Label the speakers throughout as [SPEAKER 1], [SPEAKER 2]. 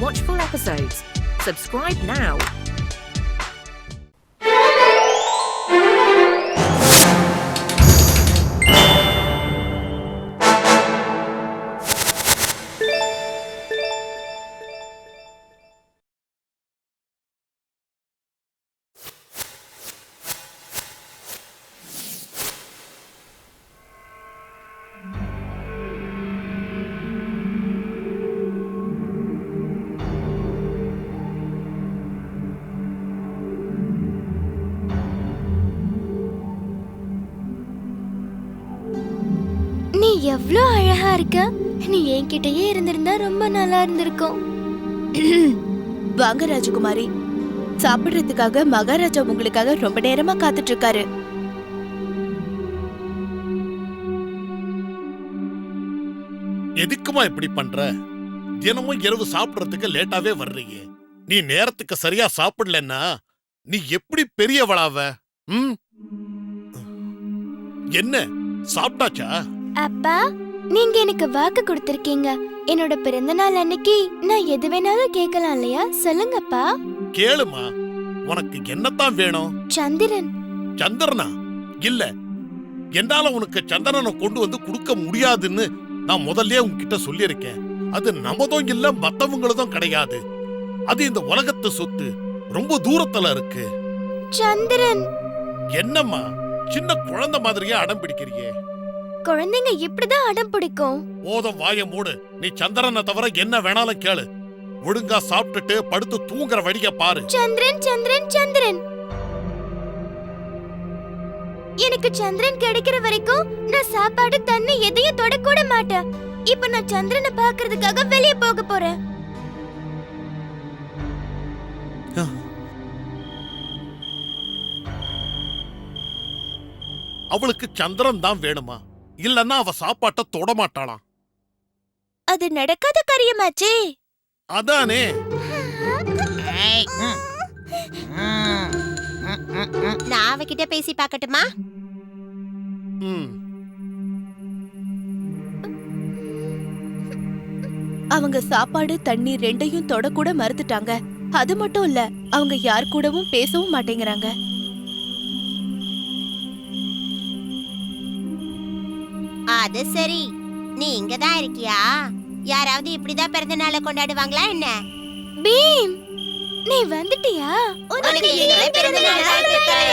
[SPEAKER 1] Watch full episodes. Subscribe now.
[SPEAKER 2] நீ எவ்ளோ அழகா இருக்க. நீ என்கிட்டயே இருந்திருந்தா ரொம்ப நல்லா இருந்திருக்கும்.
[SPEAKER 3] வாங்க ராஜகுமாரி, சாப்பிடுறதுக்காக மகாராஜா உங்களுக்காக ரொம்ப நேரமா காத்துட்டு இருக்காரு.
[SPEAKER 4] எதுக்குமா இப்படி பண்ற? தினமும் இரவு சாப்பிடுறதுக்கு லேட்டாவே வர்றீங்க. நீ நேரத்துக்கு சரியா சாப்பிடலன்னா நீ எப்படி பெரியவளாவ? என்ன சாப்பிட்டாச்சா?
[SPEAKER 2] அப்பா, நீங்க எனக்கு வாக்கு கொடுத்திருக்கீங்க. என்னோட பிறந்த நாள் அன்னைக்கு நான் எது வேணாலும் கேட்கலாம் இல்லையா? சொல்லுங்கப்பா.
[SPEAKER 4] கேளுமா, உனக்கு என்னத்தான் வேணும்?
[SPEAKER 2] சந்திரன்.
[SPEAKER 4] சந்திரனா? இல்ல, என்னால உனக்கு சந்திரனை கொண்டு வந்து கொடுக்க முடியாதுன்னு நான் முதல்ல உன்கிட்ட சொல்லியிருக்கேன். அது நமதும் இல்ல, மத்தவங்களதும் கிடையாது. அது இந்த உலகத்து சொத்து, ரொம்ப தூரத்துல இருக்கு.
[SPEAKER 2] சந்திரன்.
[SPEAKER 4] என்னம்மா சின்ன குழந்தை மாதிரியே அடம் பிடிக்கிறியே?
[SPEAKER 2] குழந்தைங்க இப்படிதான் அடம் பிடிக்கும்.
[SPEAKER 4] போதும், வாய மூடு. நீ சந்திரனை தவிர என்ன வேணாலும் கேளு. ஒழுங்கா சாப்பிட்டுட்டு படுத்து தூங்குற வழிய பாரு.
[SPEAKER 2] சந்திரன் சந்திரன் சந்திரன். எனக்கு சந்திரன் கிடைக்கிற வரைக்கும் நான் சாப்பாடு தண்ணி எதையும் தொடக்கூட மாட்டேன். இப்ப நான் சந்திரனை பாக்குறதுக்காக வெளியே போக போறேன்.
[SPEAKER 4] அவளுக்கு சந்திரன் தான் வேணுமா? இல்லன்னா அவ சாப்பாட்ட தொட மாட்டாளாம்.
[SPEAKER 2] அது நடக்காத காரியமாச்சே.
[SPEAKER 4] அதானே.
[SPEAKER 5] நான் அவகிட்ட பேசி பார்க்கட்டுமா?
[SPEAKER 3] அவங்க சாப்பாடு தண்ணி ரெண்டையும் தொடக்கூட மறுத்துட்டாங்க. அது மட்டும் இல்ல, அவங்க யார் கூடவும் பேசவும் மாட்டேங்கிறாங்க.
[SPEAKER 5] அது சரி, நீ இங்கதான் இருக்கியா? யாராவது இப்படிதான் பிறந்த நாளை கொண்டாடுவாங்களா என்ன?
[SPEAKER 2] பீம், நீ வந்துட்டியா?
[SPEAKER 5] உனக்கு இனிமே பிறந்த நாள் வாழ்த்துக்கள்.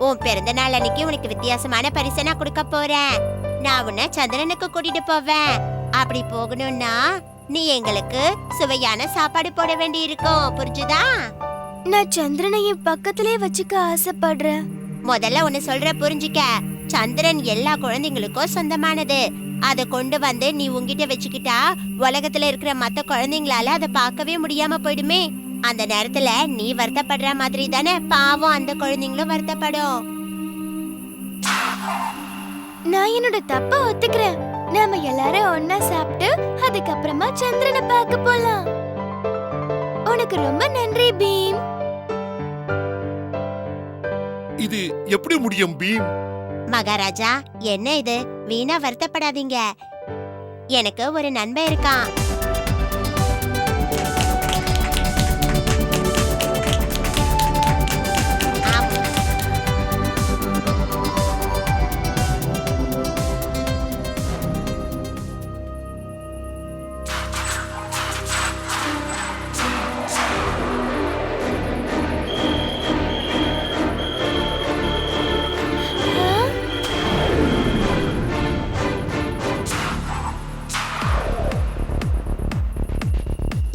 [SPEAKER 5] உன் பிறந்த நாள் அன்னைக்கு உனக்கு வித்தியாசமான பரிசை நான் கொடுக்க போறேன். நான் உன்னை சந்திரனுக்கு கூட்டிட்டு போவேன். அப்படி போகணும்னா நீ எங்களுக்கு சுவையான சாப்பாடு போட வேண்டி இருக்கும். புரிஞ்சுதா?
[SPEAKER 2] நான் சந்திரனை என் பக்கத்திலே வச்சுக்க ஆசைப்படுறேன்.
[SPEAKER 5] முதல்ல ஒன்னு சொல்ற, புரிஞ்சுக்க. சந்திரன் எல்லா குழந்தைங்களுக்கும் சொந்தமானது. அத கொண்டு வந்து நீ உன்கிட்ட வச்சுக்கிட்டா உலகத்துல இருக்கிற மத்த குழந்தைங்களால அதை பார்க்கவே முடியாம போயிடுமே. அந்த நேரத்துல நீ வருத்தப்படுற மாதிரி தானே பாவம் அந்த குழந்தைங்களும் வருத்தப்படும்.
[SPEAKER 2] நான் என்னோட தப்ப ஒத்துக்கிறேன். நாம எல்லாரும் ஒன்னா சாப்பிட்டு அதுக்கப்புறமா சந்திரனை பார்க்க போலாம். உனக்கு ரொம்ப நன்றி பீம்.
[SPEAKER 4] இது எப்படி முடியும் பீம்?
[SPEAKER 5] மகாராஜா, என்ன இது? வீணா வருத்தப்படாதீங்க. எனக்கு ஒரு நண்பன் இருக்கான்.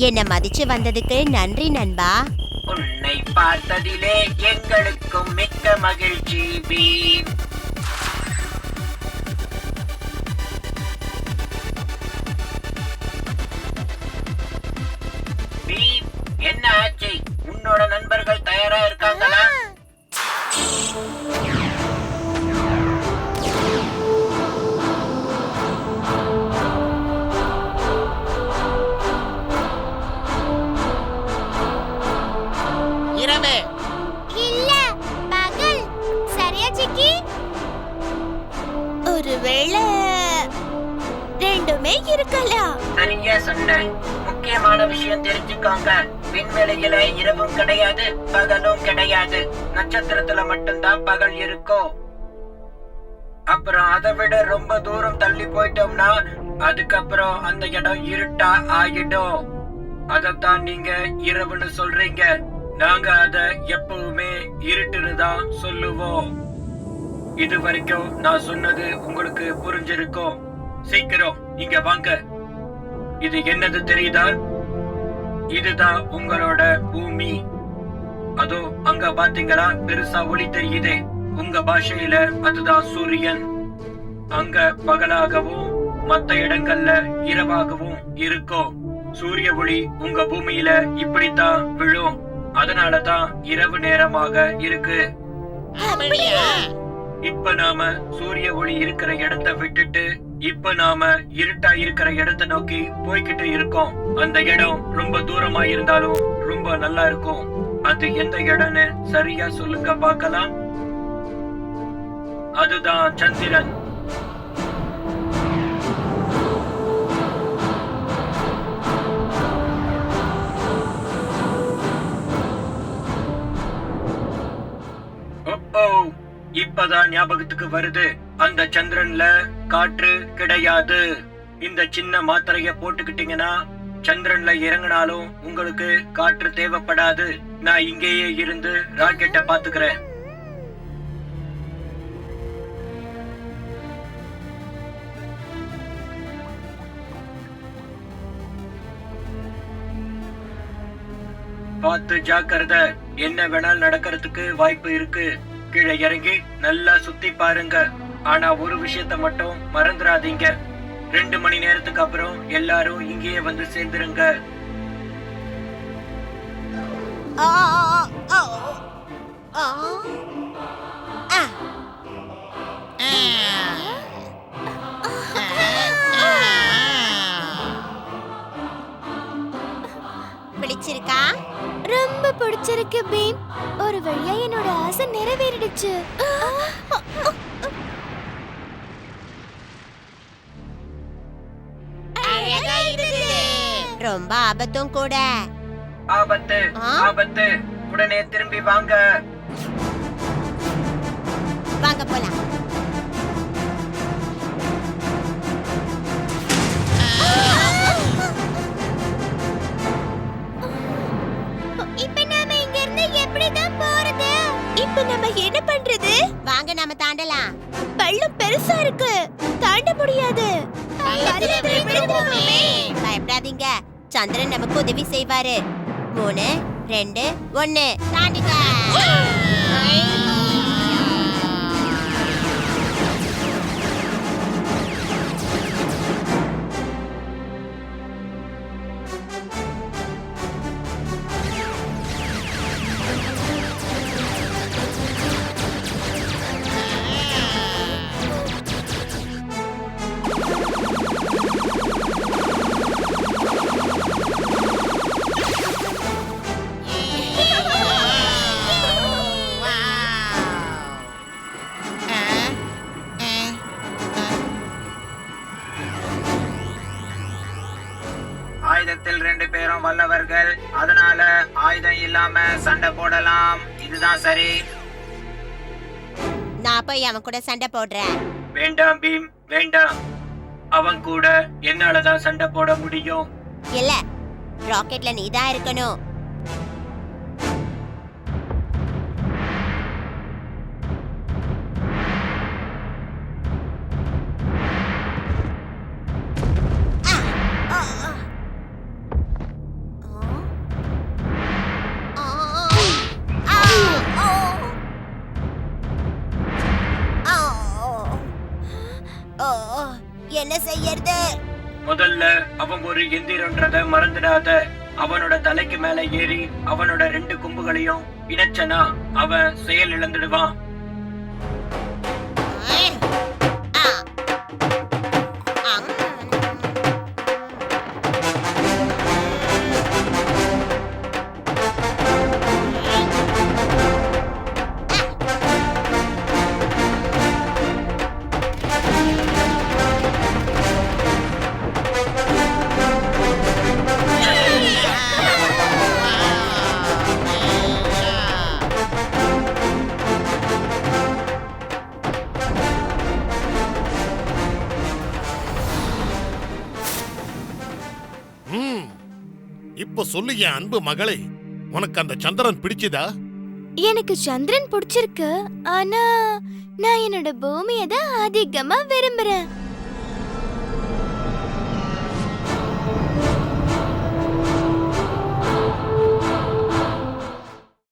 [SPEAKER 5] என்ன மதிச்சு வந்ததுக்கு நன்றி நண்பா.
[SPEAKER 6] உன்னை பார்த்ததிலே எங்களுக்கும் மிக்க மகிழ்ச்சி பீம். பீம், என்ன ஆச்சு? உன்னோட நண்பர்கள் தயாரா இருக்காங்களா?
[SPEAKER 5] இரவு
[SPEAKER 2] இல்ல, பகல். சரியா சிக்கி? ஒருவேளை ரெண்டுமே இருக்கலாம்.
[SPEAKER 6] சரியா சொன்ன. முக்கியமான விஷயம் தெரிஞ்சுக்கோங்க. விண்வெளியில இரவும் கிடையாது, பகலும் கிடையாது. நட்சத்திரத்துல மட்டும்தான் பகல் இருக்கும். அப்புறம் அதை விட ரொம்ப தூரம் தள்ளி போயிட்டோம்னா அதுக்கப்புறம் அந்த இடம் இருட்டா ஆயிடும். அதத்தான் நீங்க இரவுன்னு சொல்றீங்க. நாங்க அத எப்பவுமே இருட்டுன்னு தான் சொல்லுவோம். இது வரைக்கும் நான் சொன்னது உங்களுக்கு புரிஞ்சிருக்கும். சீக்கிரம் இங்க வாங்க. இது என்னது தெரியுதா? இதுதான் உங்களோட பூமி. அதோ அங்க பாத்தீங்களா, பெருசா ஒளி தெரியுதே. உங்க பாஷையில அதுதான் சூரியன். அங்க பகலாகவும் மத்த இடங்கள்ல இரவாகவும் இருக்கும். சூரிய ஒளி உங்க பூமியில இப்படித்தான் விழும். அதனாலதான் இரவு நேரமாக இருக்கு. இப்ப நாம சூரிய ஒளி இருக்கிற இடத்தை விட்டுட்டு இப்ப நாம இருட்டா இருக்கிற இடத்தை நோக்கி போய்கிட்டு இருக்கோம். அந்த இடம் ரொம்ப தூரமா இருந்தாலும் ரொம்ப நல்லா இருக்கும். அது எந்த இடம்னு சரியா சொல்லுங்க பார்க்கலாம். அதுதான் சந்திரன். இப்பதான் ஞாபகத்துக்கு வருது. அந்த சந்திரன்ல காற்று கிடையாது. இந்த சின்ன மாத்திரைய போட்டுக்கிட்டீங்கன்னா சந்திரன்ல இறங்கினாலும் உங்களுக்கு காற்று தேவைப்படாது. நான் இங்கேயே இருந்து ராக்கெட்டை பாத்துக்கிறேன். பார்த்து ஜாக்கிரதை. என்ன வேணாலும் நடக்கிறதுக்கு வாய்ப்பு இருக்கு. கீழே இறங்கி நல்லா சுத்தி பாருங்க. ஆனா ஒரு விஷயத்த மட்டும் மறந்துடாதீங்க. 2 மணி நேரத்துக்கு அப்புறம் எல்லாரும் இங்கேயே வந்து சேர்ந்துருங்க.
[SPEAKER 5] பிடிச்சிருக்கா?
[SPEAKER 2] ரொம்ப பிடிச்சிருக்கு பீம். ஒரு வழியா என்னோட ஆசை நிறைவேறிடுச்சு.
[SPEAKER 5] ரொம்ப ஆபத்தும் கூட.
[SPEAKER 6] ஆபத்து, ஆபத்து. உடனே திரும்பி வாங்க.
[SPEAKER 5] வாங்க போலாம்.
[SPEAKER 2] இப்ப நாம இங்க இருந்து எப்படிதான் போறது? இப்ப நம்ம என்ன பண்றது?
[SPEAKER 5] வாங்க நாம தாண்டலாம்.
[SPEAKER 2] பள்ளம் பெருசா இருக்கு, தாண்ட முடியாது.
[SPEAKER 5] பயப்படாதீங்க, சந்திரன் நமக்கு உதவி செய்வாரு. 3, 2, 1 தாண்டிட்ட.
[SPEAKER 6] ஆயுதத்தில் 2 பேரும் வல்லவர்கள். அதனால ஆயுதம் இல்லாம சண்டை போடலாம். இதுதான் சரி.
[SPEAKER 5] நான் போய் அவன் கூட சண்டை போடுறேன்.
[SPEAKER 6] வேண்டாம் பீம், வேண்டாம். அவன் கூட என்னாலதான் சண்டை போட முடியும்.
[SPEAKER 5] இல்ல, ராக்கெட்ல நீதான் இருக்கணும். என்ன செய்யறது?
[SPEAKER 6] முதல்ல அவன் ஒரு எந்திரன்றத மறந்துடாத. அவனோட தலைக்கு மேல ஏறி அவனோட 2 கொம்புகளையும் இணைச்சனா அவன் செயல் இழந்துடுவான்.
[SPEAKER 4] இப்ப சொல்லு என் அன்பு மகளே, உனக்கு அந்த சந்திரன் பிடிச்சதா?
[SPEAKER 2] எனக்கு சந்திரன் பிடிச்சிருக்கு, ஆனா நான் என்னோட பூமியை தான் அதிகமா விரும்புறேன்.